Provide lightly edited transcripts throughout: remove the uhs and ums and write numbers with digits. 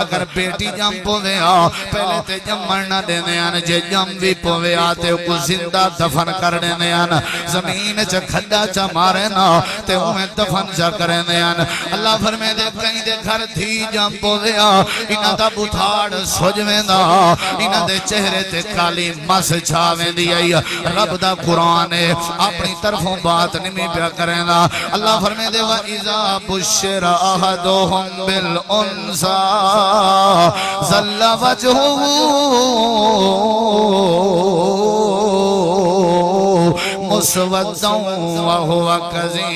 اگر بیٹی جم پویا پہلے تے جمن نہ دینے آن جے جم بھی پویا تے کو زندہ دفن کر دینے آن زمین چا کھڈا چا مارے نا تے انہیں دفن چا کرنے آن اللہ فرمے دے کہیں دے گھر تھی جم پویا انہ دا بتھاڑ سجویں دا انہ دے چہرے تے کالی مس چھاویں دی آئی رب دا قرآن اپنی طرفوں بات نمی پیا کریں دا اللہ فرمے دے وَإِذَا بُشِّرَ أَحَدُهُمْ بِالْأُنْثَى ظَلَّ وَجْهُهُ مُسْوَدًّا وَهُوَ كَظِيمٌ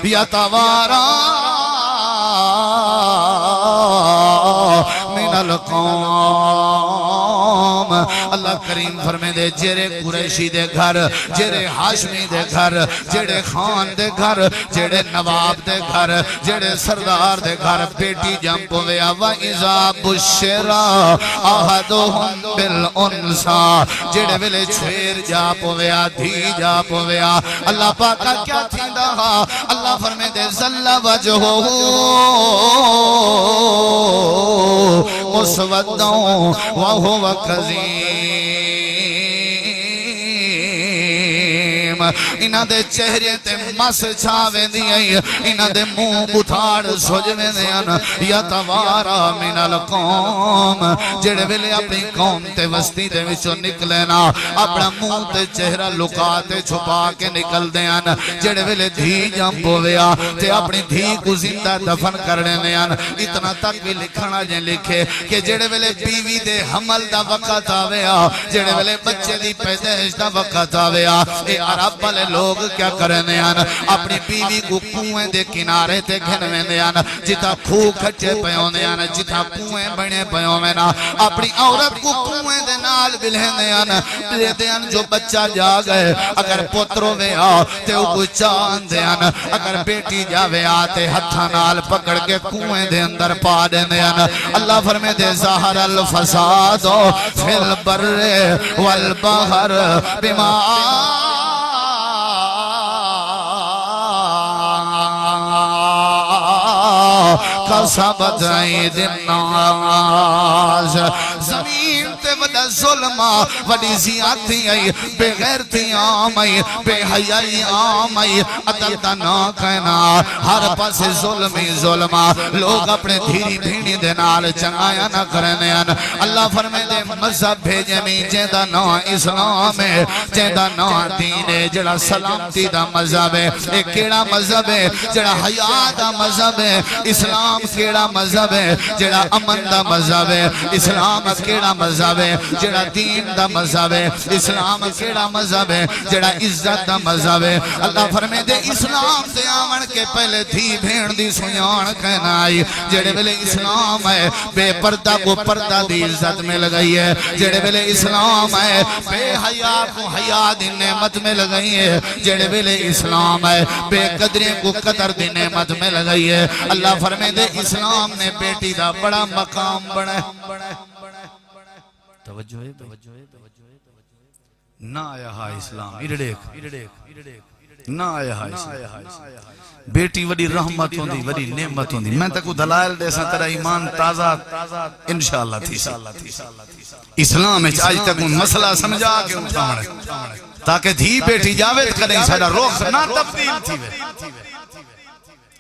يَتَوَارَى مِنَ الْقَوْمِ اللہ کریم فرمے دے جیرے قریشی دے گھر جیرے ہاشمی دے گھر جیرے خان دے گھر جیرے نواب دے گھر جیرے سردار دے گھر بیٹی جم پویا وَإِذَا بُشِّرَ أَحَدُهُمْ بِالْأُنْثَى جیرے ویلے چھویر جا پویا دھی جا پویا اللہ پاکا کیا تھی دا اللہ فرمے دے ظَلَّ وَجْهُهُ مُسْوَدًّا وَهُوَ كَظِيمٌ انہ دے چہرے تے مس چھاویں دی آئی انہ دے منہ بتھاڑ سجویں دی آن یتوارا من القوم جڑے ویلے اپنی قوم تے وسطی دے وچوں نکلینا اپنا منہ تے چہرہ لکا تے چھپا کے نکل دے آن جڑے ویلے دھی جم پویا تے اپنی دھی کو زندہ دفن کرنے دے آن اتنا تک بھی لکھنا جن لکھے کہ جڑے ویلے بیوی دے حمل دا وقت آویا جڑے ویلے بچے دی پیدائش دا وقت آویا اے عرب والے لوگ کیا کرنے آن اپنی بیوی کو کنویں دے کنارے تے گھنویں دے آن جتا کھو کھچے پیوں دے آن جتا کنویں بنے پیوں میں نا اپنی عورت کو کنویں دے نال بلہیں دے آن جو بچہ جا گئے اگر پتروں میں آ تے وہ کو چاند دے آن اگر بیٹی جاوے آتے ہتھا نال پکڑ کے کنویں دے اندر پا دے آن اللہ فرمے دے ظاہر الفساد فی البر والبحر بما کسبت عید الناس زمین تے وڈا ظلمہ وڈی زیادتی آئی بے غیرتی آم آئی بے حیائی آم آئی عدل دا نا کہنا ہر پاس ظلمی ظلمہ لوگ اپنے دھیری بھینی دے نال چنگایا نہ کرنے آن اللہ فرمے دے مذہب بھیجے میں جیدہ نا اسلام ہے جیدہ نا دین ہے جڑا سلامتی دا مذہب ہے ایک کیڑا مذہب ہے جڑا حیاء دا مذہب ہے اسلام کیڑا مذہب ہے جڑا امن دا مذہب ہے اسلام کیڑا مذہب ہے جڑا دین دا مذہب ہے اسلام کیڑا مذہب ہے جڑا عزت دا مذہب ہے اللہ فرمے دے اسلام دے آمن کے پہلے تھی بھین دی سویان کہنا آئی جڑے ویلے اسلام ہے بے پردہ کو پردہ دی عزت میں لگئی ہے جڑے ویلے اسلام ہے بے حیاء کو حیاء دی نعمت میں لگئی ہے جڑے ویلے اسلام ہے بے قدریں کو قدر دی نعمت میں لگئی ہے اللہ فرمے دے اسلام نے بیٹی دا بڑا مقام بڑھے توجہ ہے نہ آیا ہا اسلام نہ آیا ہا اسلام بیٹی وڈی رحمت ہوندی وڈی نعمت ہوندی میں تکو دلائل دے سا تیرا ایمان تازہ انشاءاللہ تھی اسلام ہے آج تک ان مسئلہ سمجھا کے اٹھاوڑے تاکہ دھی بیٹی جاوید کریں ساڑا روخ نہ تبدیل تھی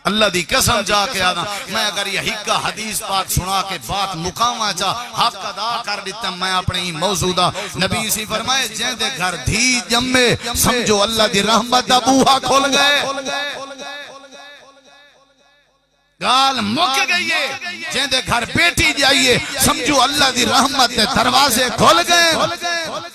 اللہ دی قسم جا کے آنا میں اگر یہ حقہ حدیث پاک سنا کے بات مقامہ چاہ حق ادا کر دیتا میں اپنے ہی موجودہ نبی سی فرمائے جن دے گھر دھی جمے سمجھو اللہ دی رحمت دا بوہا کھول گئے گال مک گئی ہے جن دے گھر بیٹی جائیے سمجھو اللہ دی رحمت دے دروازے کھول گئے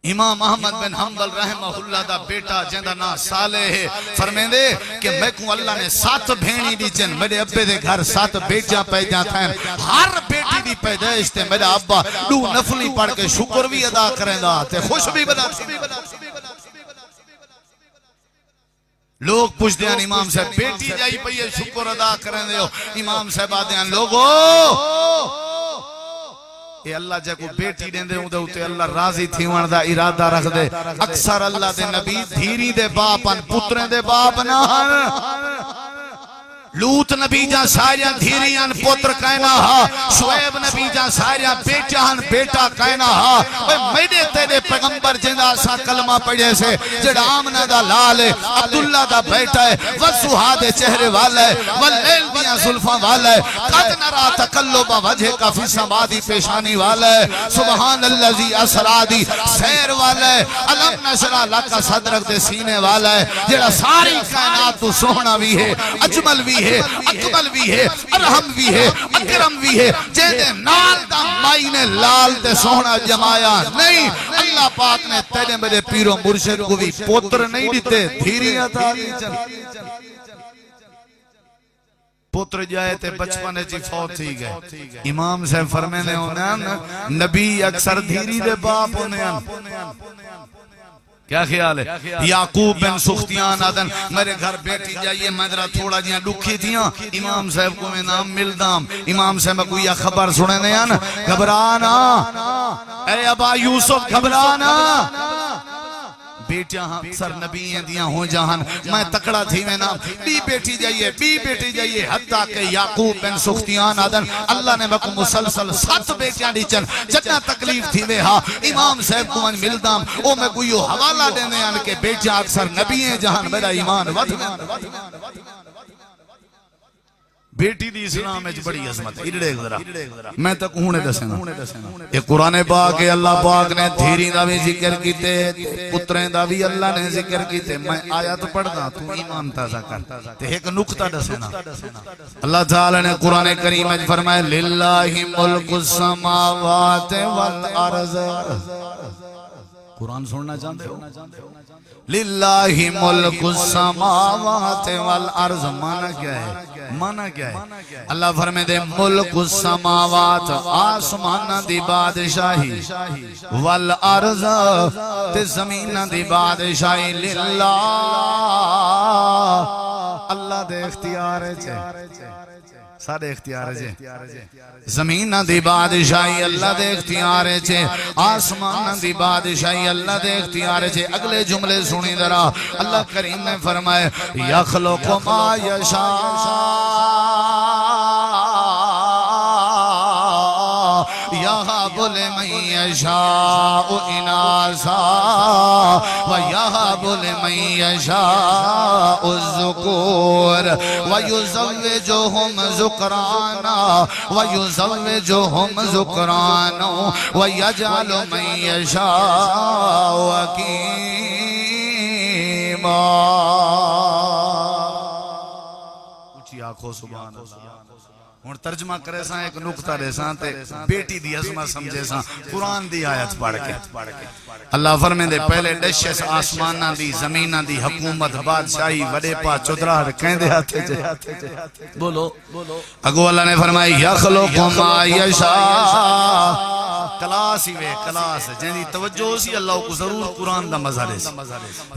امام احمد بن حنبل رحمہ اللہ دا بیٹا جندہ نا صالح ہے فرمین دے کہ میں کو اللہ نے 7 بھینی دی جن میرے ابے دے گھر 7 بیٹیاں پیدا تھیں ہر بیٹی دی پیدائش تے میرا ابا 2 نفلی پڑھ کے شکر بھی ادا کریں دا تے خوش بھی بدا لوگ پوچھ دیاں امام صاحب بیٹی جائی پئیے شکر ادا کریں دے امام صاحب آدیاں لوگو اے اللہ جے کو بیٹی دیندے ہوں دے ہوتے اللہ راضی تھی وان دا ارادہ رکھ دے اکثر اللہ دے نبی دھیری دے باپن پتریں دے باپ نہ لوت نبی جا ساریاں دھیریاں پوتر کہنا ہا شعیب نبی جا ساریاں بیٹیاں بیٹا کہنا ہا میرے تیرے پیغمبر جنہا سا کلمہ پڑھے سے جڑا آمنہ دا لال ہے عبداللہ دا بیٹا ہے وزہا دے چہرے والا ہے واللیل دیاں ظلفاں والا ہے قد نرا تقلب وجہ کا فی سمادی پیشانی والا ہے سبحان اللذی اسرا دی سیر والا ہے علم نشرہ لکا صدرک دے سینے والا ہے جڑا ساری کائنات تو سونا بھی ہے اجمل بھی ہے اکمل بھی ہے ارحم بھی ہے اکرم بھی ہے جیدے نال دا مائنے لال تے سونا جمایا نہیں اللہ پاک نے تیرے میرے پیر و مرشد کو بھی پوتر نہیں دیتے دھیریاں تاری چل پوتر جائے تے بچپنے چی فوت تھی گئے امام سے فرمینے ہونے نبی اکثر دھیری دے باپ ہونے کیا خیال ہے یعقوب بن سختیان آدن میرے گھر بیٹی جائیے میں ذرا تھوڑا جیاں دکھی تھیاں امام صاحب کو میں نام ملدام امام صاحب میں کوئی خبر سنے نہیں گھبرانا اے ابا یوسف گھبرانا بیٹیاں اکثر نبی ہیں دیاں ہوں جہاں میں تکڑا تھی میں نام بی بیٹی جائیے حتیٰ کہ یعقوب بن سختیان آدن اللہ نے مکو مسلسل 7 بیٹیاں دیچن جتنا تکلیف تھی میں ہاں امام صاحب کو من ملدام او میں کوئی حوالہ دینے آن کے بیٹیاں اکثر نبی ہیں جہاں میرا ایمان ود بیٹی دی اسلام میں بڑی عظمت ہے اڑے گزرا میں تک ہونے دسنا یہ قرآن پاک ہے اللہ پاک نے دھیری دا بھی ذکر کیتے پتریں دا بھی اللہ نے ذکر کیتے میں آیت پڑھنا تو ایمان تازہ کر تے ایک نکتہ دسنا اللہ تعالی نے قرآن کریم میں فرمایا للہ ملک السماوات والارض قرآن سننا چاہتے ہو للہ ملک السماوات والارض مانا کیا ہے اللہ فرمائے دے ملک السماوات آسمان دی بادشاہی والارض تے زمین دی بادشاہی للہ اللہ دے اختیار ہے سارے اختیار ہے زمین دی بادشاہی اللہ دے اختیار ہے آسمان دی بادشاہی اللہ دے اختیار ہے اگلے جملے سنی ذرا اللہ کریم نے فرمائے یخلق ما یشاء یہب لمن یشاء اناثا ویہب لمن یشاء الذکور ویزوجہم ذکرانا ویجعل من یشاء عقیما اچھی آنکھوں سبحان اللہ ہون ترجمہ کرے ساں ایک نکتہ دے ساں تے بیٹی دی عظمت سمجھے ساں قرآن دی آیت پڑھ کے اللہ فرمائے دے پہلے ڈشے سے آسمانہ دی زمینہ دی حکومت بادشاہی وڈے پا چودرہ کہیں دے آتے جے بولو اگو اللہ نے فرمائی یخلق ما یشاء کلاس ہی وے کلاس جن دی توجہ سی اللہ کو ضرور قرآن دا مزہ لے سی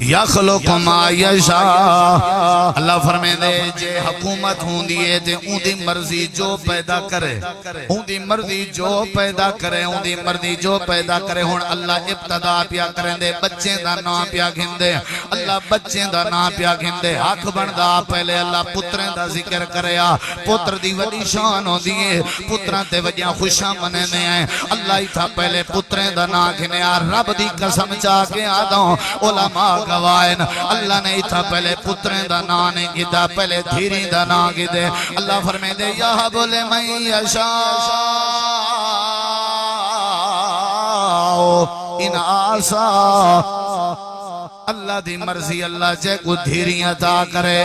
یخلق ما یشاء اللہ فرمائے دے جے حکومت ہوں دیئے تے اون دی مرضی جو پیدا کرے اون دی مرضی جو پیدا کرے اون دی مرضی جو پیدا کرے ہون اللہ ابتدا پیا کریں دے بچیں دا نام پیا گھندے اللہ بچیں دا نام پیا گھندے حق بندہ پہلے اللہ پتریں دا ذکر کریا پتر دی وڈی شان ہو دیئے پتران تے وجہ خوشاں منے نے آئے اللہ ہی تھا پہلے پتریں دا نام گھنے رب دی قسم چاہ کے آدھوں علماء گوائن اللہ نے ہی تھا پہلے پتریں دا نام گھدا پہلے دھیری دا نام گھدے اللہ فرمے دے یا بولے من یشاء اناثا اللہ دی مرضی اللہ جے کو دھیری عطا کرے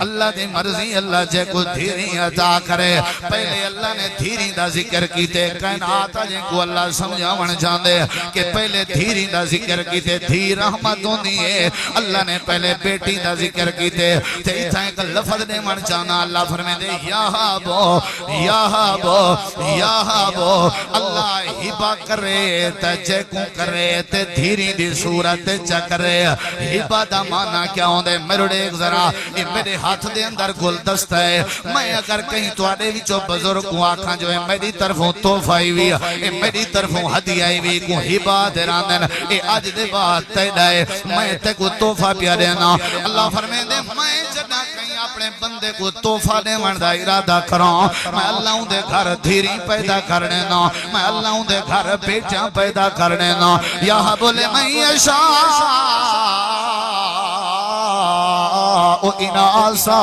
اللہ دی مرضی اللہ جے کو دھیری عطا کرے پہلے اللہ نے دھیری دا ذکر کیتے کائنات جے کو اللہ سمجھاون چاہندے کہ پہلے دھیری دا ذکر کیتے دھی رحمت ہوندی ہے اللہ نے پہلے بیٹی دا ذکر کیتے تے ایتھا ایک لفظ دے من چاہنا اللہ فرمے دے یا بو اللہ ہبا کرے تے جے کو کرے تے دھیری دی صورت چکرے ہبہ دا معنی کیا ہوندے میرے ایک ذرا یہ میرے ہاتھ دے اندر گلدستہ ہے میں اگر کہیں توڑے بھی چو بزرگ کو آکھاں جو ہے میری طرفوں تحفہ آئی ہوئی ہے میری طرفوں ہدی آئی ہوئی کو ہبہ دے راندن اے آج دے بات تیڑائے میں تے کو تحفہ پیا دینا اللہ فرمائے دے میں جنا کہیں اپنے بندے کو تحفہ دے مندہ ارادہ کروں میں اللہ ہوں دے گھر دھیری پیدا کرنے نا میں اللہ ہوں دے گھر بیٹیاں پیدا کرنے نا یہاں بولے میں یشاء اناسا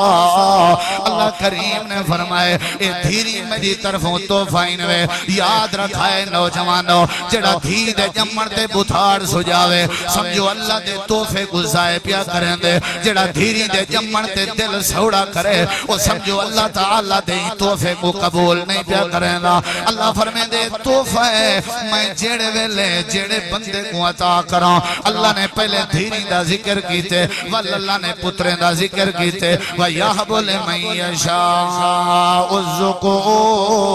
اللہ کریم نے فرمائے اے دھیری میری طرفوں توفائنوے یاد رکھائے نوجوانوں جڑا دھی دے جمن دے بتھار سجاوے سمجھو اللہ دے توفے گزائے پیا کریں دے جڑا دھیری دے جمن دے دل سوڑا کرے وہ سمجھو اللہ تعالیٰ دے توفے کو قبول نہیں پیا کریں دا اللہ فرمائے دے توفے میں جڑے ویلے جڑے بندے کو عطا کروں اللہ نے پہلے دھیری دا ذکر کیتے واللہ نے پتریں دا ذکر کیتے وَيَحْبُ لِمَنْ يَشَاءُ الذُّكُورَ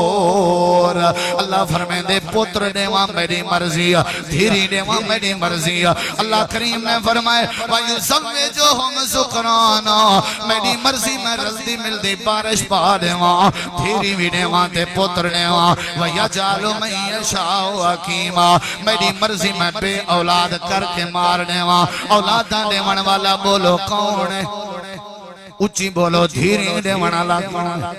اللہ فرمائے دے پتر دیواں میری مرضی دھیری دیواں میری مرضی اللہ کریم نے فرمائے وَيُزَوِّجُهُمْ ذُكْرَانًا میری مرضی میں رزدی ملدی بارش پا دیواں دھیری بھی دیواں تے پتر دیواں وَيَجْعَلُ مَنْ يَشَاءُ حَكِيمًا میری مرضی میں بے اولاد کر کے مار دیواں اولاداں دیوان والا بولو کون ہے اچھی بولو دھیری دیوانا لگوانا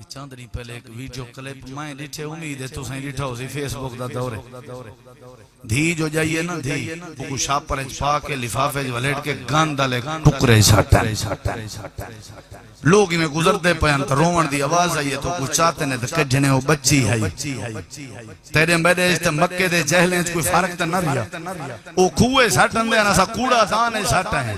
چاندنی پہلے ایک ویڈیو کلپ میں ڈٹھے امید ہے تو سہیں ڈٹھا ہو سی فیس بک دا دورے دھی جو جائیے نا دھی بکو شاپر اچ پا کے لفافے جو لیٹ کے گاندہ لے ٹکرے ساٹا لوگ میں گزرتے پہن تو رومن دی آواز آئیے تو کچھ چاہتے نے تو کجھنے وہ بچی ہے تیرے میرے اس تے مکے دے جہلیں کوئی فرق تے نہ رہا وہ کھوئے ساٹن دے نا سا کوڑا دانے ساٹا ہے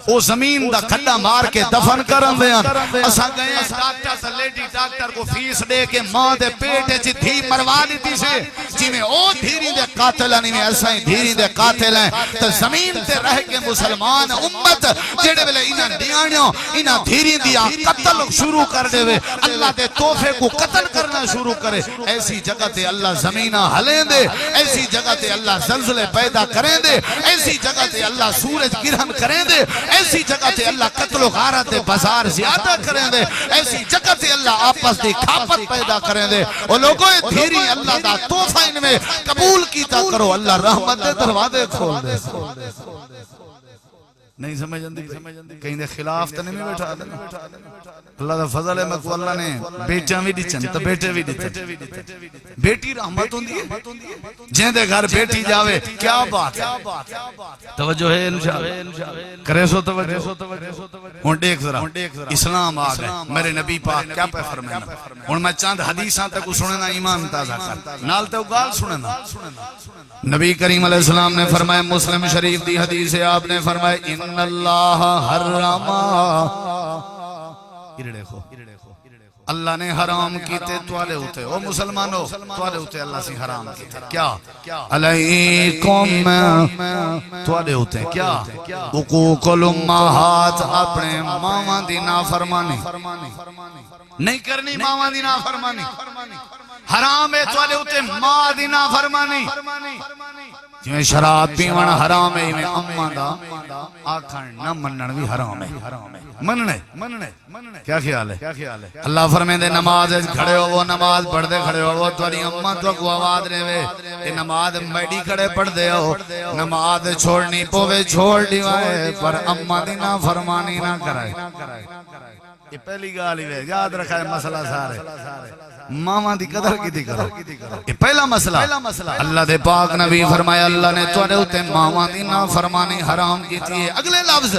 وہ زمین دا کھڑا مار کے دفن کرن دے اسا گئے ڈاکٹر سے لیڈی ڈاکٹر کو فیس دے کے ماں دے پیٹے چی دھی مروا لیتی سے جی میں او دھیری دے قاتل نہیں میں ایسا ہی دھیری دے قاتل ہیں تو زمین تے رہ کے مسلمان امت جڑے بلے انہاں دیانیوں انہاں دھیری دیا قتل شروع کر دے وے اللہ دے توفے کو قتل کرنا شروع کرے ایسی جگہ تے اللہ زمینہ ہلیں دے ایسی جگہ تے اللہ زلزلے پیدا کریں دے ایسی جگہ تے اللہ سورج گرہن کریں دے ایسی جگہ تے اللہ قتل و غارت بازار زیادہ کریں دے ایسی جگہ تے اللہ آپس دی کھاپت پیدا کریں دے اور لوگوں دھیری اللہ دا توفہ ان میں قبول کیتا کرو اللہ رحمت دے دروازے کھول دے نہیں سمجھ اندی کہیں دے خلاف تو نہیں بیٹھا دینا اللہ دا فضل ہے مکو اللہ نے بیٹیاں بھی دیچن تو بیٹے بھی دیچن بیٹی رحمت ہوں دی جن دے گھر بیٹی جاوے کیا بات ہے توجہ ہے انشاءاللہ کرے سو توجہ ہون دیکھ ذرا اسلام آگئے میرے نبی پاک کیا پہ فرمائنا ہون میں چاند حدیثاں تک سننا ایمان تازہ کر نال تے اگال سننا نبی کریم علیہ السلام نے فرمایا مسلم شریف دی حدیث ہے آپ نے فرمایا ان اللہ حرما اللہ نے حرام کیتے توالے ہوتے او مسلمانوں توالے ہوتے اللہ سے حرام کیتے کیا علیکم توالے ہوتے کیا حقوق الامہات اپنے ماما دی نافرمانی نہیں کرنی ماما دی نافرمانی حرام ہے توالے ہوتے ماں دی نافرمانی جویں شراب پیون حرام ہے میں اماں دا آکھن نہ منن بھی حرام ہے مننے کیا خیال ہے اللہ فرمائے دے نماز کھڑے ہو وہ نماز پڑھ دے کھڑے ہو وہ تواری اماں تو کو آواز رہے وے یہ نماز میڈی کھڑے پڑھ دے ہو نماز چھوڑنی پوے چھوڑ دیوائے پر اماں دی نہ فرمانی نہ کرائے یہ پہلی گالی وے یاد رکھائے مسئلہ سارے ماما دی قدر کی دی کرو یہ پہلا مسئلہ اللہ دے پاک نبی فرمایا اللہ نے توڑے ہوتے ماما دی نافرمانی حرام کی تھی اگلے لفظ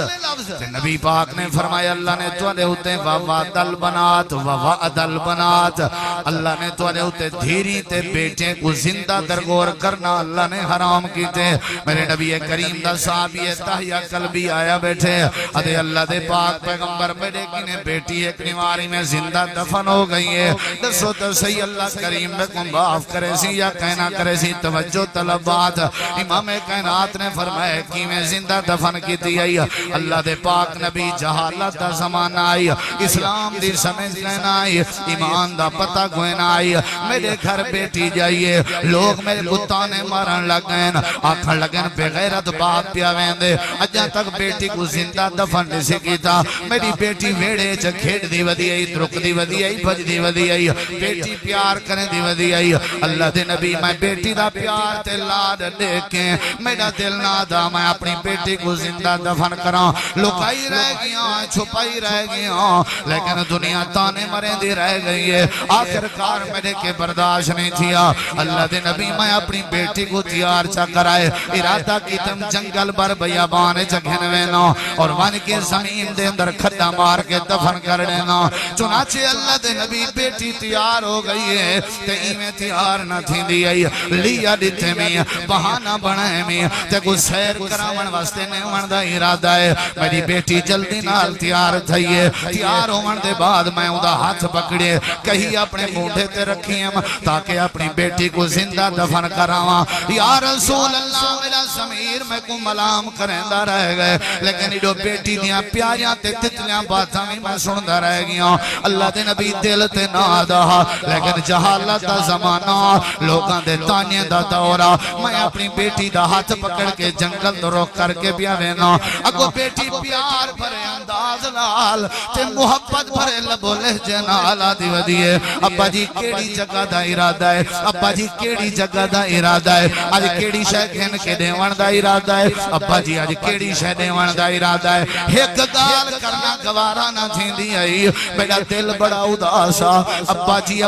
نبی پاک نے فرمایا اللہ نے توڑے ہوتے وَوَعْدَ الْبَنَاتِ وَوَعْدَ الْبَنَاتِ اللہ نے توڑے ہوتے دھیری تے بیٹے کو زندہ درگور کرنا اللہ نے حرام کی تھے میرے نبی کریم دا صحابی تحیہ قلبی آیا بیٹھے ادھے اللہ دے پاک پیغمبر میرے کی نے بیٹی ایک نواری میں زندہ دفن ہو گئی ہے دسو دسو سی اللہ کریم میں کو معاف کرے سی یا کہنا کرے سی توجہ طلبات امام کائنات نے فرمایا کہ میں زندہ دفن کی تھی آئی اللہ دے پاک نبی جہالت دا زمانہ آئی اسلام دی سمجھ لینا آئی ایمان دا پتہ گوئنا آئی میرے گھر بیٹی جائیے لوگ میرے کتانے مارن لگیں آکھن لگیں بغیرت باپ پیاویں دے اجا تک بیٹی کو زندہ دفن نہیں سکی تھا میری بیٹی ویڑے چا کھیڑ دی ودی آئی درک دی ودی آئی بھج دی ودی آئی بیٹی پیار کریں دی ودی آئی اللہ دے نبی میں بیٹی دا پیار تے لاد دیکھیں میرا دل نہ دا میں اپنی بیٹی کو زندہ دفن کراں لکائی رہ گیا چھپائی رہ گیا لیکن دنیا تانے مریں دی رہ گئی ہے آخر کار میرے کے برداشت نہیں تھیا اللہ دے نبی میں اپنی بیٹی کو تیار چا کرائے ارادہ کی تم جنگل بر بیابان جگھن وینا اور ون کے زمین دے اندر کھڈا مار کے دفن کر دینا چنانچہ اللہ دے نبی بیٹی تیار ہو گئی ہے تے میں تیار نہ تھی دی آئی لیا دیتے میں بہانہ بنائے میں تے کو سیر کراون واسطے نے وندہ ارادہ ہے میری بیٹی جلدی نال تیار تھئیے تیار ہومن دے بعد میں اندہ ہاتھ پکڑے کہیں اپنے مونڈے تے رکھیں تاکہ اپنی بیٹی کو زندہ دفن کراواں یا رسول اللہ میرا ضمیر میں کو ملام کرندہ رہ گئے لیکن ایڈو بیٹی دیاں پیاریاں تے تتلیاں باتاں میں سندہ رہ گیا اللہ دے نبی دل تے نادا لیکن جہالت دا زمانہ لوگاں دے تانیے دا دورہ میں اپنی بیٹی دا ہاتھ پکڑ کے جنگل روک کر کے بیا وینا اگو بیٹی پیار بھرے انداز لال تے محبت بھرے لبو لہجے نالا دی ودیے ابا جی کیڑی جگہ دا ارادہ ہے ابا جی کیڑی جگہ دا ارادہ ہے آج کیڑی شے گھن کے دیوان دا ارادہ ہے ابا جی آج کیڑی شے دیوان دا ارادہ ہے ایک گال کرنا گوارا نہ تھی دی آئی میرا دل بڑا اداسا ابا جی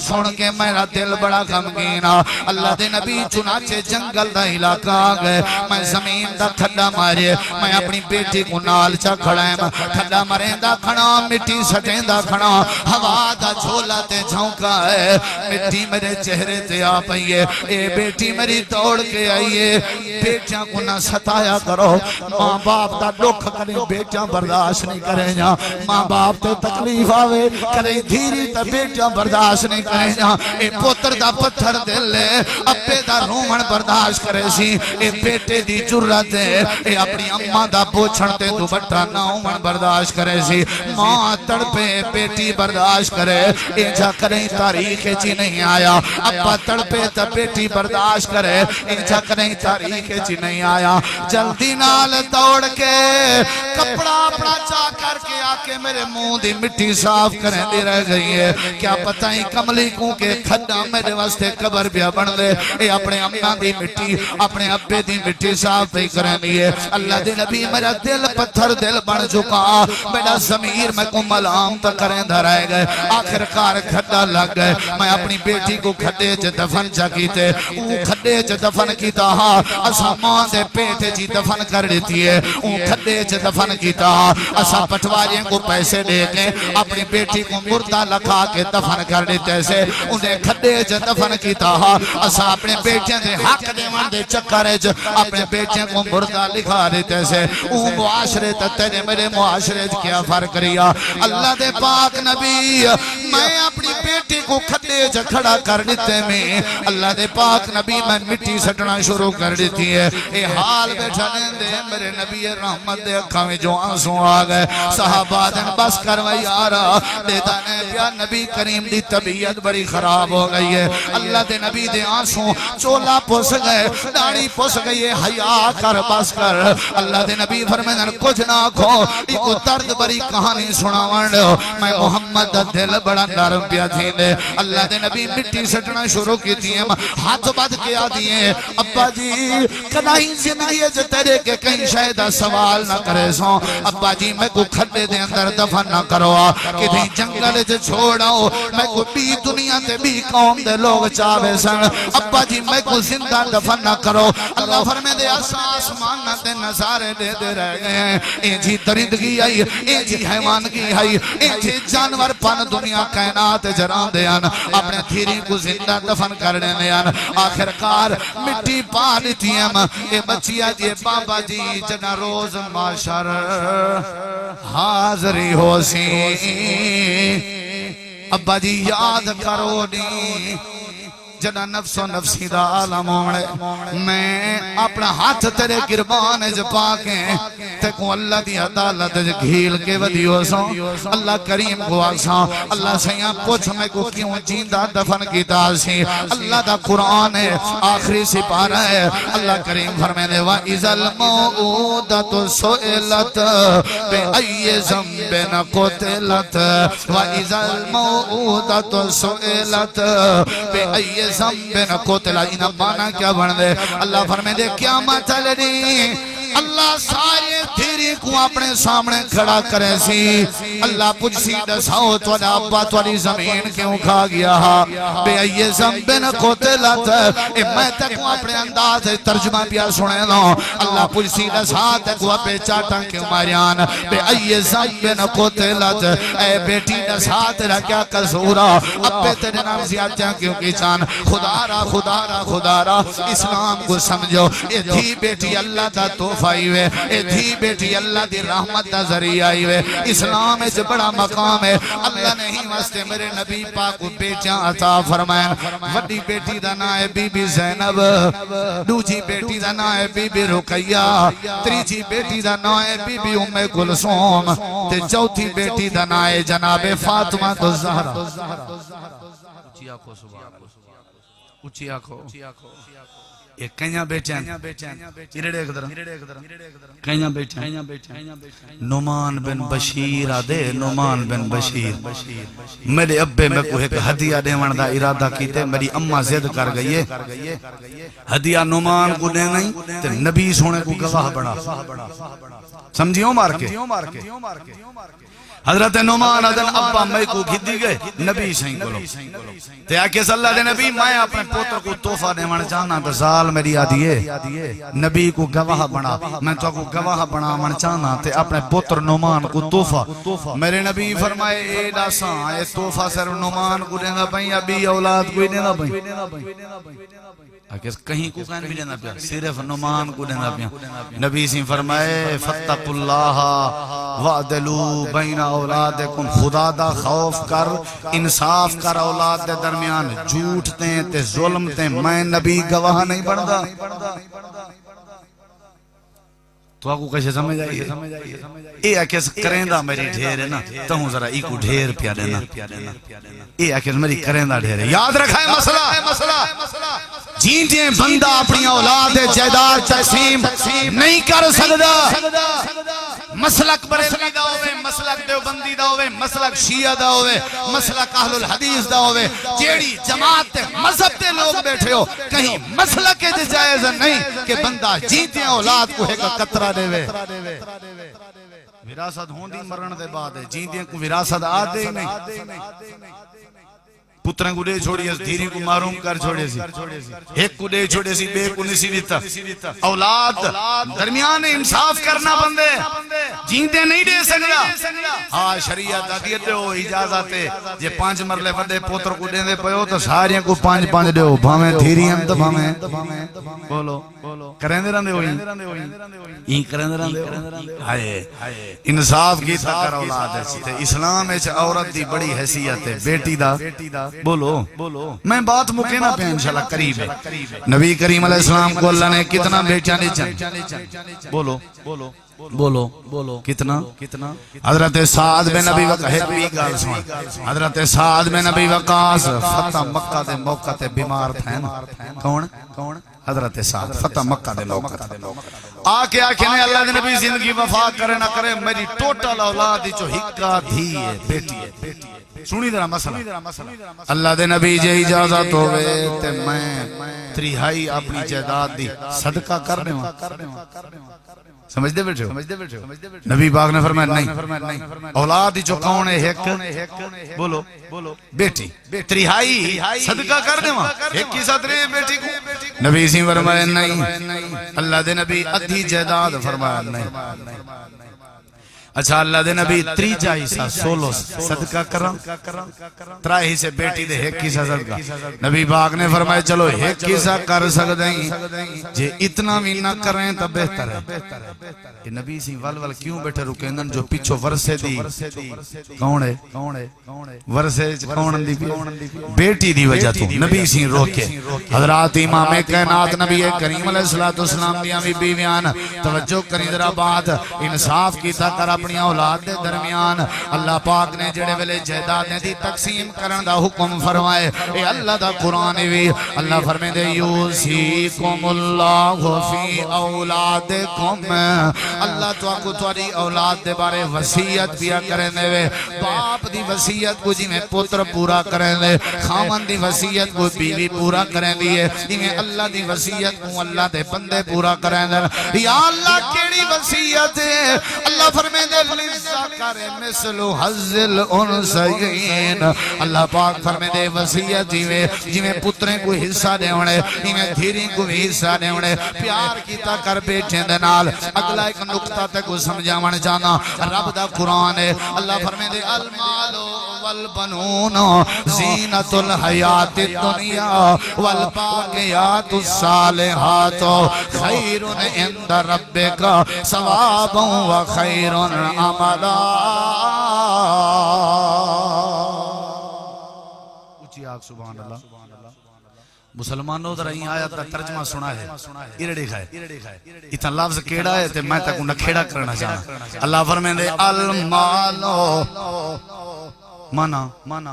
سن کے میرا دل بڑا غمگینا اللہ دے نبی چنانچہ جنگل دا علاقہ آگئے میں زمین دا کھڈا مارے میں اپنی بیٹی کو نال چا کھڑائیں کھڈا مریں دا کھڑا مٹی سٹیں دا کھڑا ہوا دا جھولا تے جھونکا ہے مٹی میرے چہرے تے آ پئیے اے بیٹی میری دوڑ کے آئیے بیٹیاں کو نہ ستایا کرو ماں باپ دا دکھ کریں بیٹیاں برداشت نہیں کریں جا ماں باپ تے تکلیف آوے کریں دھیری تے بیٹیاں برداشت نہیں کریں جا اے پوتر دا پتھر دل لے اپے دا رومن برداشت کرے سی اے بیٹے دی جرت ہے اے اپنی اممہ دا پوچھنتے تو بٹھا ناؤمن برداشت کرے سی ماں تڑپے بیٹی برداشت کرے اے جا کریں تاریخ چی نہیں آیا ابا تڑپے تا بیٹی برداشت کرے اے جا کریں تاریخ چی نہیں آیا جلدی نال دوڑ کے کپڑا اپنا چا کر کے آکے میرے منہ دی مٹی صاف کریں دی رہ گئی ہے کیا پتہ ہی کملی کو کے کھڈا میرے واسطے قبر بیا بن دے اے اپنے امنا دی مٹی اپنے ابے دی مٹی صاف بھی کریں دیئے اللہ دی نبی میرا دل پتھر دل بن چکا میرا ضمیر میں کو ملام تا کریں دھرائے گئے آخر کار کھڈا لگ گئے میں اپنی بیٹی کو کھڈے چے دفن چا کیتے اون کھڈے چے دفن کیتا ہاں اسا ماں دے پیٹے چی دفن کر دیتی ہے اون کھڈے چے دفن کیتا ہاں اسا پٹواریں کو پیسے دے کے اپنی بیٹی کو مردہ لکھا کے دفن کر دیتے سے انہیں کھڈے چے دفن کیتا ہاں اسا اپنے بیٹیاں دے حق دیوان دے چکرے چ اپنے بیٹیاں کو مردہ لکھا دیتے سے اون معاشرے تا تیرے میرے معاشرے کیا فرق ریا اللہ دے پاک نبی میں اپنی بیٹی کو کھڈے چ کھڑا کر دیتے میں اللہ دے پاک نبی میں مٹی سٹنا شروع کر دیتی ہے اے حال بیٹھا دے میرے نبی رحمت دے اکھاں میں جو آنسوں آ گئے صحابہ دن بس کروائی آرہا دیتا نے پیا نبی کریم دی طبیعت بڑی خراب ہو گئی ہے اللہ دے نبی دے آنسوں چولا پوس گئے داڑی پوس گئی ہے حیاء کر بس کر اللہ دے نبی فرمیدن کچھ نہ کھو ایک درد بڑی کہانی سنا ونڈو میں محمد دل بڑا نرم پیا تھی دے اللہ دے نبی مٹی سٹنا شروع کی تھی ہاتھ بد کیا دیئے ابا جی کدائی زندگی جو تیرے کے کہیں شاید سوال نہ کرے سو ابا جی میں کو کھڈے دے اندر دفن نہ کرو کہ دیں جنگل جو چھوڑاؤ میں کو بھی دنیا تے بھی قوم دے لوگ چاہوے سن ابا جی میں کو زندہ دفن نہ کرو اللہ فرمے دے آسمان نہ تے نظارے دے دے رہ گئے ہیں اے جی درندگی آئی اے جی حیوانگی آئی اے جی جانور پن دنیا کائنات جران دے آن اپنے دھیری کو زندہ دفن کرنے دے آن آخر کار مٹی پا لیتی ہم اے بچیا جی بابا جی جنا روز معاشر حاضری ہو سی ابا جی یاد کرو نی جنا نفس و نفسی دا عالم ہونے میں اپنا ہاتھ تیرے گربان جو پاکے تے کو اللہ دی عدالت جو گھیل کے ودیو سو اللہ کریم کو آساں اللہ سیاں پوچھ میں کو کیوں جیندہ دفن کی تاسی اللہ دا قرآن ہے آخری سپارہ ہے اللہ کریم فرمینے وَإِذَا الْمَوْءُودَةُ سُئِلَتْ بِأَيِّ ذَنبٍ قُتِلَتْ وَإِذَا الْمَوْءُودَةُ سُئِلَتْ بِأَيِّ زمبن قتلا انہا مانا کیا بڑھ دے اللہ فرمے دے قیامت لڑی اللہ سارے تیری کو اپنے سامنے کھڑا کرے سی اللہ پوچھ سی دساؤ توڑا ابا توڑی زمین کیوں کھا گیا بے ای زمبن قتلت میں تکو اپنے انداز ترجمہ پیا سنے لوں اللہ پوچھ سی دسا تکو اپنے چاٹاں کیوں ماریان بے ای زمبن قتلت اے بیٹی دسا تیرا کیا قصورا اپنے تیرے نام زیادتیاں کیوں کی چان خدا را اسلام کو سمجھو اے دھی بیٹی اللہ دا توفہ آئیوے اے دھی بیٹی اللہ دی رحمت دا ذریعہ آئیوے اسلام سے بڑا مقام ہے اللہ نے ہی واسطے میرے نبی پاک کو بیٹیاں عطا فرمائیں وڈی بیٹی دا نا ہے بی بی زینب دوجی بیٹی دا نا ہے بی بی رقیہ تریجی بیٹی دا نا ہے بی بی ام کلثوم تے چوتھی بیٹی دا نا ہے جناب فاطمہ الزہرا اچھی آنکھو سبحان اللہ اچھی آنکھو ایک کہیں بیٹھیں ارڑے قدر کہیں بیٹھیں نعمان بن بشیر آدھے نعمان بن بشیر میرے ابے میں کوئی ایک ہدیہ دیوان دا ارادہ کیتے میری اممہ زد کر گئی ہدیہ نعمان کو دے نہیں تے نبی سونے کو گواہ بڑا سمجھیوں مار کے حضرت نعمان ادن ابا میں کو گھدی گئے نبی سہیں کلو تے آکے صلی اللہ دے نبی میں اپنے پوتر کو توفہ دیوان چاہنا تو زال میری آدھیے نبی کو گواہ بنا میں تو کو گواہ بنا من چاہنا تے اپنے پوتر نعمان کو توفہ میرے نبی فرمائے اے داساں اے توفہ صرف نعمان کو دینا پائیں ابھی اولاد کوئی دینا پائیں کہیں کو کہیں بھی دینا پیا صرف نعمان کو دینا پیا نبی سے فرمائے فَاتَّقُوا اللَّهَ وَعْدِلُوا بَيْنَ اولادکم خدا دا خوف کر انصاف کر اولاد دے درمیان جھوٹتے تے ظلمتے میں نبی گواہ نہیں بڑھدا تو آگو کیسے سمجھ آئیے اے آکیس کریندہ میری ڈھیر ہے نا تہوں ذرا ایکو ڈھیر پیا دینا اے آکیس میری کریندہ ڈھیر ہے یاد رکھائے مسئلہ جینٹیں بندہ اپنی اولاد جائیداد تقسیم نہیں کر سکتا مسلک بریلوی دا ہوئے مسلک دیوبندی دا ہوئے مسلک شیعہ دا ہوئے مسلک اہل الحدیث دا ہوئے جیڑی جماعت مذہب تے لوگ بیٹھے ہو کہیں مسلک کے جائز نہیں کہ بندہ جیتے اولاد کو ایک قطرہ دے وے وراثت ہوندی مرن دے بعد ہے جیتے کو وراثت آدھے ہی نہیں پتریں کو دے چھوڑی اس دھیری کو معروم کر چھوڑے سی ایک کو دے چھوڑے سی بے کو نسی دیتا اولاد درمیان انصاف کرنا بندے جیندے نہیں دے سکتا ہاں شریعت عدیت دے ہو اجازت ہے یہ 5 مرلے بڑے پتر کو دے دے پہو تو ساریاں کو 5 دے ہو بھامیں دھیری ہم تو بھامیں بولو کریں دے رہنے ہوئی این کریں دے رہنے ہوئی انصاف کی تکر اولاد ہے اسلام ہے عورت دی بڑی حیثیت ہے بیٹی دا بولو میں بات مکینا پہ انشاءاللہ قریب ہے نبی کریم علیہ السلام کو اللہ نے کتنا بیٹیاں نہیں بولو کتنا حضرت سعد بن نبی وقاص حضرت سعد بن نبی وقاص فتح مکہ دے موقع تے بیمار تھے کون حضرت سعد فتح مکہ دے موقع آکے نے اللہ دے نبی زندگی وفات کرے نہ کرے میری ٹوٹل اولاد جو ہکا دھی ہے بیٹی ہے سنی درہ مسئلہ اللہ دے نبی جے اجازت ہوئے تے میں تریہائی اپنی جائیداد دی صدقہ کر دے سمجھ دے بیٹھے ہو نبی پاک نے فرمایا نہیں اولاد جو کون ہے ایک بولو بیٹی تریہائی صدقہ کر دے ایک کی صدرے بیٹی کو نبی سی فرمایا نہیں اللہ دے نبی ادھی جائیداد فرمایا نہیں اچھا اللہ دے نبی تریجا حصہ سولو صدقہ کرم ترائی سے بیٹی دے ایک حصہ صدقہ نبی پاک نے فرمائے چلو ایک حصہ کر سکتے ہیں جے اتنا بھی نہ کریں تو بہتر ہے کہ نبی سی ول کیوں بیٹھے رکیندن جو پیچھو ورسے دی کون ہے ورسے کون دی بیٹی دی وجہ تو نبی سی روکے حضرات امام کائنات نبی کریم علیہ السلام دیاں بھی بیویان توجہ کریں ذرا بات انصاف کیتا کر اپنی اولاد دے درمیان اللہ پاک نے جڑے ویلے جائیداد نے دی تقسیم کرن دا حکم فرمائے اے اللہ دا قرآن وی اللہ فرمائے دے یوسیکم اللہ فی اولادکم اللہ تو آکو تواری اولاد دے بارے وسیعت پیا کریں دے باپ دی وسیعت کو جی میں پتر پورا کریں دے خامن دی وسیعت کو بیوی پورا کریں دیئے جی میں اللہ دی وسیعت کو اللہ دے بندے پورا کریں دے یا اللہ کیڑی وسیعت ہے اللہ فرمائے دے لِلذَّكَرِ مِثْلُ حَظِّ الْأُنْثَيَيْنِ اللہ پاک فرمائے دے وسیعت جی میں پتریں کو حصہ دے ہونے جی میں دھیریں کو بھی حصہ دے ہونے پیار کیتا کر بیٹھیں دے نال اگلا ایک نقطہ تے کو سمجھاون جانا رب دا قرآن ہے اللہ فرمائے دے المال والبنون زینت الحیات الدنیا والباقیات الصالحات خیر عند ربک ثوابا وخیر عملا اچھی آگ سبحان اللہ مسلمانوں در این آیت کا ترجمہ سنا ہے ایرڑی کھائے اتنا لفظ کیڑا ہے تے میں تک انہیں کھیڑا کرنا چاہنا اللہ فرمائے دے المالو مانا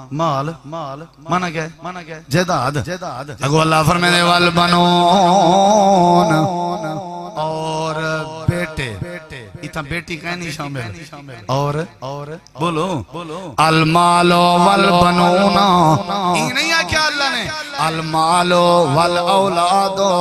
مال مانا کیا ہے جیداد اگو اللہ فرمائے دے والبنون اور بیٹے اتنا بیٹی کہیں نہیں شامل اور بولو المالو والبنون یہ نہیں ہے کیا اللہ نے المالو والاولادو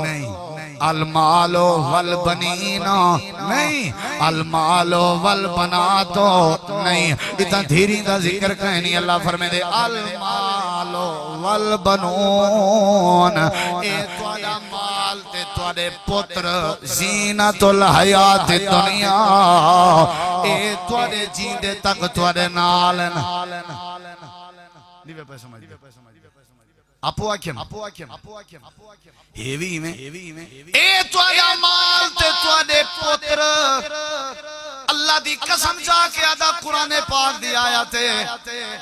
نہیں المالو والبنینا نہیں المالو والبناتو نہیں اتنا دھیری دا ذکر کہنی اللہ فرمائے دے المالو والبنون اے توڑا مال تے توڑے پتر زینت الحیات دنیا اے توڑے جیندے تک توڑے نالن نہیں بے سمجھ اپو آکھم ہیوی میں اے توڑا مال تے توڑے پتر اللہ دی قسم جا کے آدھا قرآن پاک دی آیات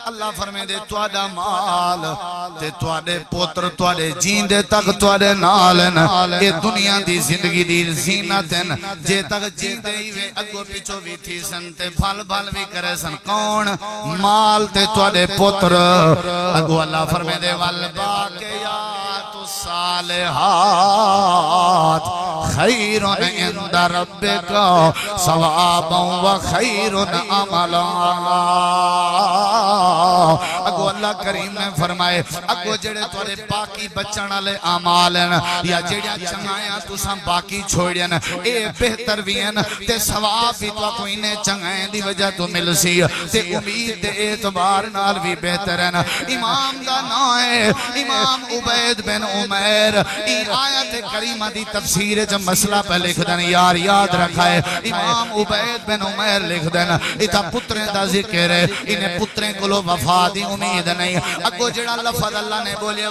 اللہ فرمائے دے توڑا مال تے توڑے پتر توڑے جیندے تک توڑے نالن اے دنیا دی زندگی دی زینتن جے تک جیندے ہی وے اگو پیچھو بھی تھی سن تے پھل بھی کرے سن کون مال تے توڑے پتر اگو اللہ فرمائے دے والباقیات الصالحات خیر عند ربک ثوابا وخیر عملا اگو اللہ کریم نے فرمائے اگو جڑے توڑے باقی بچنا لے آمالن یا جڑیا چنگایا تو ساں باقی چھوڑین اے بہتر بھی ہیں تے ثواب بھی تو کوئی نے چنگائیں دی وجہ تو مل سی تے امید تے اعتبار نال بھی بہتر ہیں امام دا نائے امام عبید بن عمیر این آیت کریمہ دی تفسیر جب مسئلہ پہ لکھ دن یار یاد رکھا ہے امام عبید بن عمیر لکھ دن اتھا پتریں دا ذکر ہے انہیں پتریں کو لو وفا دی امید نہیں اگو جڑا لفظ اللہ نے بولے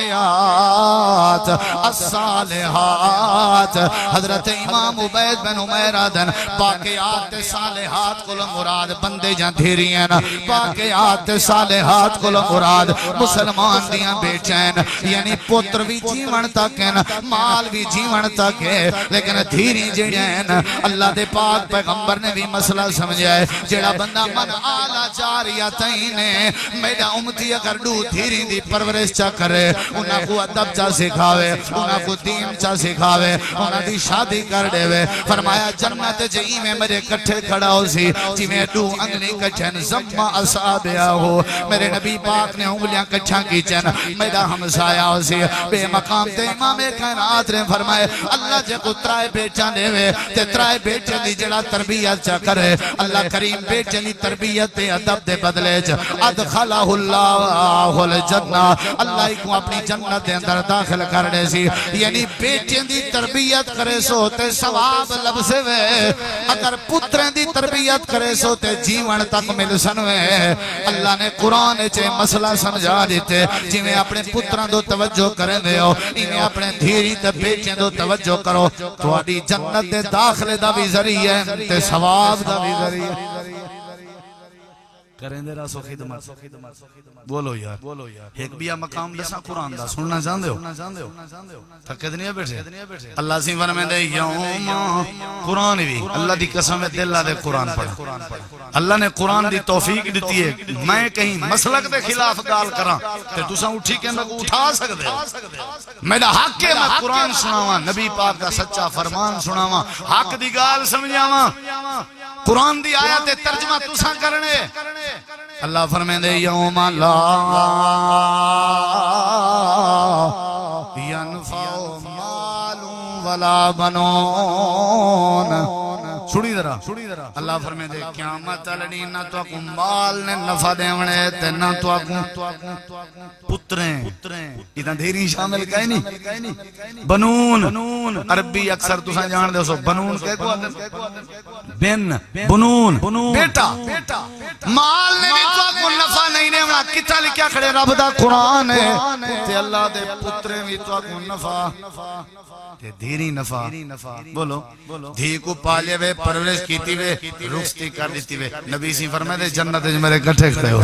والباقیات الصالحات حضرت امام عبید بن عمیر آدن باقیات صالحات کو لو مراد بندے جاں دھیری ہیں باقیات صالحات کو لو مراد مسلمان دیاں بیچین یعنی پتر بھی جیون تک ہیں مال بھی جیون تک ہے لیکن دھیری جڑین اللہ دے پاک پیغمبر نے بھی مسئلہ سمجھا ہے جڑا بندہ من آلہ جاریہ تینے میڈا امتی اگر دو دھیری دی پرورش چا کرے انہاں کو ادب چا سکھاوے انہاں کو دین چا سکھاوے انہاں دی شادی کر دے وے فرمایا جنت جئی میں میرے کٹھے کھڑا ہو سی جی میں دو انگلی کچھن زمہ اصابیا ہو میرے نبی پاک نے انگلیاں کچھاں کی چن میڈا ہمسایا ہو سی بے مقام تے امام کائنات نے فرمائے اللہ جے کو ترائے بیچا دے وے تے ترائے بیٹے دی جڑا تربیت چا کرے اللہ کریم بیٹے دی تربیت تے ادب دے بدلے چ ادخلہ اللہ الجنہ اللہ کو اپنی جنت دے اندر داخل کر دے سی یعنی بیٹے دی تربیت کرے سو تے ثواب لبسے وے اگر پتریں دی تربیت کرے سو تے جیون تک مل سنوے اللہ نے قرآن چے مسئلہ سمجھا دیتے جی اپنے پتران دو توجہ کریں دے ہو انہیں اپنے دھیری تے بیٹیں دو توجہ کرو تو آڈی جنت دے داخلے دا بھی ذریعہ تے ثواب دا بھی ذریعہ کریں دے راسو خدمت بولو یار ایک بیا مقام دسا قرآن دا سننا جاندے ہو تھکت نہیں ہے بیٹھے اللہ سی فرمائے دے یوم قرآن بھی اللہ دی قسم ہے دلہ دے قرآن پڑھا اللہ نے قرآن دی توفیق دیتی ہے میں کہیں مسلک دے خلاف گال کرا تے تسا اٹھی کے میں کو اٹھا سکتے میرا حق ہے میں قرآن سناواں نبی پاک کا سچا فرمان سناواں حق دی گال سمجھاواں قرآن دی آیات ترجمہ تسا کرنے اللہ فرمائے دے یوم لا ینفع مال ولا بنون چھوڑی درہ اللہ فرمائے دے قیامت لڑی نہ تو اکو مال نے نفع دیونے تے نہ تو اکو پتریں اتنا دھیری شامل کہیں نہیں بنون عربی اکثر تساں جان دے سو بنون کہہ کو بن بنون بیٹا مال نے تو اکو نفع نہیں دیونا کتا لکھیا کھڑے رب دا قرآن ہے تے اللہ دے پتریں بھی تو اکو نفع تے دھیری نفع بولو دھی کو پالے وے پرورش کیتی وے رخصتی کر دیتی وے نبی سی فرمائے دے جنت وچ میرے گٹھے کھڑے ہو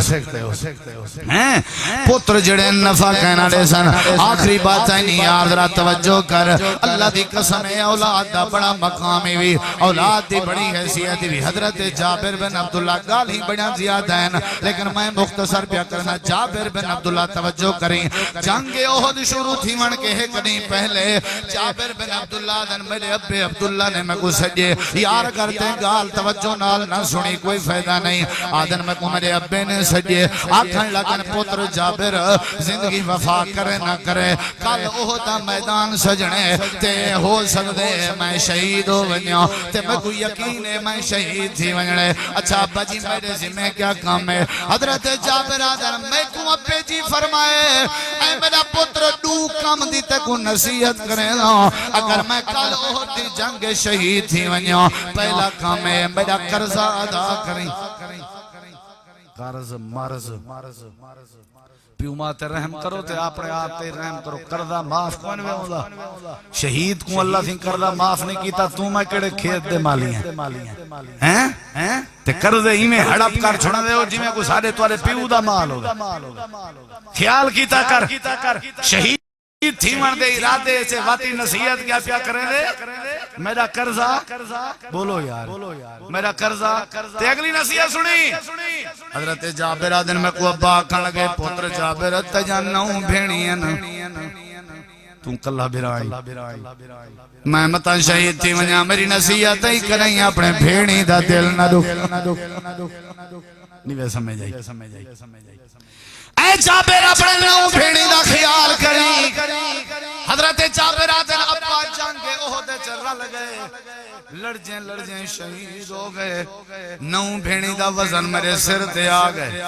ہیں پتر جڑے نفع کہنا دے سن آخری بات ہے نہیں یار ذرا توجہ کر اللہ دی قسم ہے اولاد دا بڑا مقام ہے اولاد دی بڑی حیثیت ہے حضرت جابر بن عبداللہ گال ہی بڑا زیادہ ہیں لیکن میں مختصر پیا کرنا جابر بن عبداللہ توجہ کریں جنگ احد شروع تھی من کے ہے کہیں پہلے جابر بن عبداللہ دن میرے ابے عبداللہ نے میں کو سجے یار کرتے گال توجہ نال نہ سنی کوئی فائدہ نہیں آدن میں کو میرے ابے نے سجے آکھن لگن پتر جابر زندگی وفا کرے نہ کرے کل اوہدا میدان سجنے تے ہو سکدے میں شہید ہو ونیا تے میں کو یقین ہے میں شہید تھی ونجنے اچھا ابا جی میرے ذمہ کیا کام ہے حضرت جابر آدن میں کو ابے جی فرمائے اے میرا پتر دو کام دیتے کو نصیحت کرے نا اگر میں کل احد دی جنگ شہید تھی ونیا پہلا کام ہے میرا قرضہ ادا کریں قرض مرض پیوما تے رحم کرو تے اپنے آپ تے رحم کرو قرضہ معاف کون وے ہوندا شہید کو اللہ سے قرضہ معاف نہیں کیتا تو میں کڑے کھیت دے مالی ہیں تے قرضے ہی میں ہڑپ کر چھوڑا دے ہو جی میں کوئی سارے توارے پیو دا مال ہوگا خیال کیتا کر شہید تھی من دے ارادے سے واتی نصیحت کیا پیا کریں دے میرا قرضہ بولو یار میرا قرضہ تے اگلی نصیحت سنی حضرت جابر آدن میں کو ابا کھن لگے پوتر جابر تجانوں بھینی ہے نا تم کلہ برائی میں مطا شہید تھی ونیا میری نصیحت ہی کریں اپنے بھینی دا دل نہ دکھ نہیں وے سمجھ جائی اے جابر اپنے نو بھیڑی دا خیال کریں حضرت جابر آدن ابا جنگ احد چرل گئے لڑجیں شہید ہو گئے نو بھیڑی دا وزن میرے سر تے آ گئے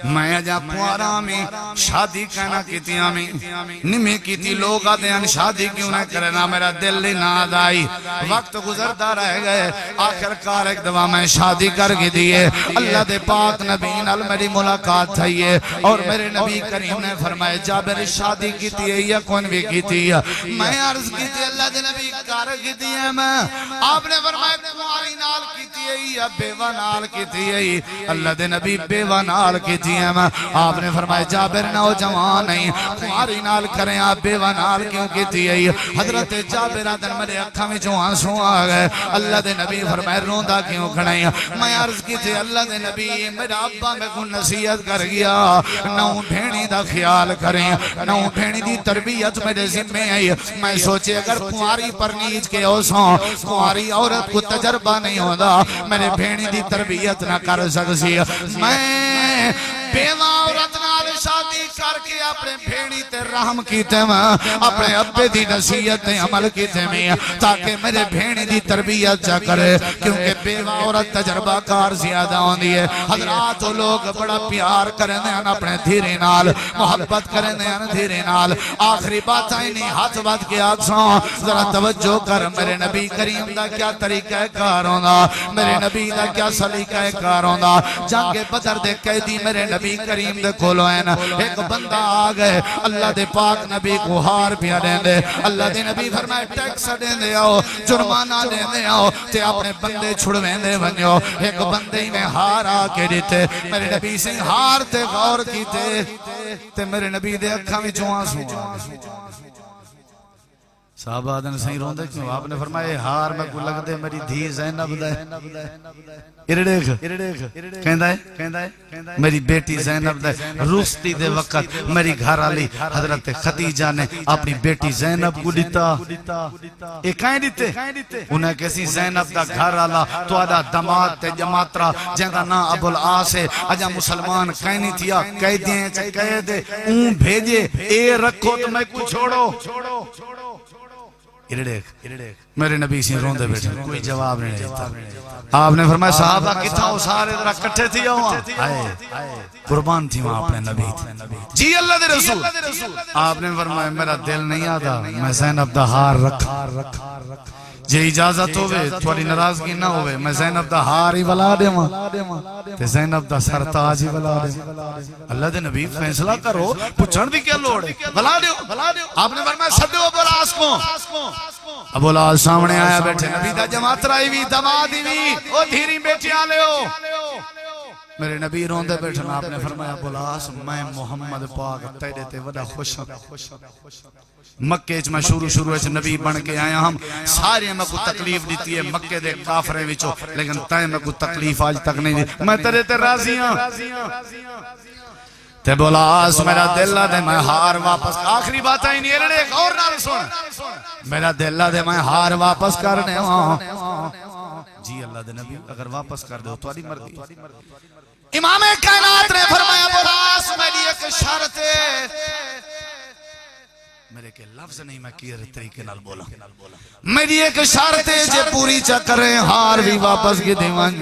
میں اجا پوارا میں شادی کہنا کیتی آمی نمی کیتی لوگ آدھیں شادی کیوں نہ کرنا میرا دل ہی نہ آدائی وقت گزرتا رہ گئے آخر کار ایک دفعہ میں شادی کر گی دیئے اللہ دے پاک نبی نال میری ملاقات تھائیے اور میرے نبی کریم نے فرمائے جابر شادی کیتی ہے یا کون بھی کیتی ہے میں عرض کیتی اللہ دے نبی کار کیتی ہے میں آپ نے فرمائے کماری نال کیتی ہے یا بیوہ نال کیتی ہے اللہ دے نبی بیوہ نال کیتی ہے میں آپ نے فرمائے جابر نوجوان نہیں کماری نال کریں آپ بیوہ نال کیوں کیتی ہے حضرت جابر آدن میرے اکھا میں جو آنسوں آ گئے اللہ دے نبی فرمائے روندہ کیوں کھڑیں میں عرض کیتی اللہ دے نبی میرا ابا میں کو نصیحت کر گیا نو بھینی دا خیال کریں نو بھینی دی تربیت میرے ذمہ ہے میں سوچے اگر کماری پر نیچ کے اوسوں کماری عورت کو تجربہ نہیں ہوتا میرے بھینی دی تربیت نہ کر سکسی میں بیوہ عورت نال شادی کر کے اپنے بھیڑی تے رحم کیتے میں اپنے ابے دی نصیحت تے عمل کیتے میں تاکہ میرے بھیڑی دی تربیت جا کرے کیونکہ بیوہ عورت تجربہ کار زیادہ ہوندی ہے حضرات لوگ بڑا پیار کرنے ہیں اپنے دھیرے نال محبت کرنے ہیں دھیرے نال آخری بات آئی نہیں ہاتھ بات کے آگسوں ذرا توجہ کر میرے نبی کریم دا کیا طریقہ کار ہونا میرے نبی دا کیا سلیقہ کار ہونا جنگ بدر دے قیدی میرے نبی کریم دے کھولو ہیں ایک بندہ آگئے اللہ دے پاک نبی کو ہار پیا دیں دے اللہ دے نبی فرمائے ٹیکس دیں دے آؤ جرمانہ دیں دے آؤ تے اپنے بندے چھڑویں دے بنیو ایک بندے ہی میں ہار آکے دیتے میرے نبی سے ہار تے غور کیتے تے میرے نبی دے اکھا میں جوان سوا صحابہ آدھن صحیح رون دے کیوں آپ نے فرمائے ہار میں کو لگ دے میری دھی زینب دے کہندہ ہے میری بیٹی زینب دے روستی دے وقت میری گھر آلی حضرت خدیجہ نے اپنی بیٹی زینب کو دیتا ایک کہیں دیتے انہیں کسی زینب دا گھر آلا تو آدھا دماد تے جماترہ جہاں نا ابو العاص ہے اجا مسلمان کہیں نہیں تھیا کہہ دیں کہہ دے اون بھیجے اے رکھو تو میں کو چھوڑو میرے نبی سے روندے بیٹھے کوئی جواب نہیں دیتا آپ نے فرمایا صحابہ کتھا ہو سارے ذرا کٹھے تھی قربان تھی وہاں اپنے نبی تھی جی اللہ دے رسول آپ نے فرمایا میرا دل نہیں آدھا میں زینب دا ہار رکھا جے اجازت ہوئے تھوڑی ناراضگی نہ ہوئے میں زینب دا ہار ہی بلا دے تے زینب دا سرتاج ہی بلا دے اللہ دے نبی فیصلہ کرو پچھن بھی کیا لوڑ ہے بلا دیو آپ نے فرمایا سدو ابو العاص کو ابو العاص سامنے آیا بیٹھے نبی دا جماعت رائی بھی دمادی بھی او دھیری بیٹی آلے ہو میرے نبی روندے بیٹھنا آپ نے فرمایا ابو العاص میں محمد پاک تیرے تے وڈا خوش مکہ اچ میں شروع اچ نبی بن کے آیا ہم سارے میں کو تکلیف دیتی ہے مکہ دے کافرے وچوں لیکن تائیں میں کو تکلیف آج تک نہیں دی میں تیرے تے راضی ہوں تے بولاس میرا دل دے میں ہار واپس آخری بات آئی نہیں ہے ایک اور نال سن میرا دل دے میں ہار واپس کرنے ہوں جی اللہ دے نبی اگر واپس کر دے تو مرضی امام کائنات نے فرمایا بولاس میری ایک شرط ہے میرے کے لفظ نہیں میں کیے طریقے نال بولا میری ایک شرط ہے جے پوری چکریں ہار بھی واپس کی دیوان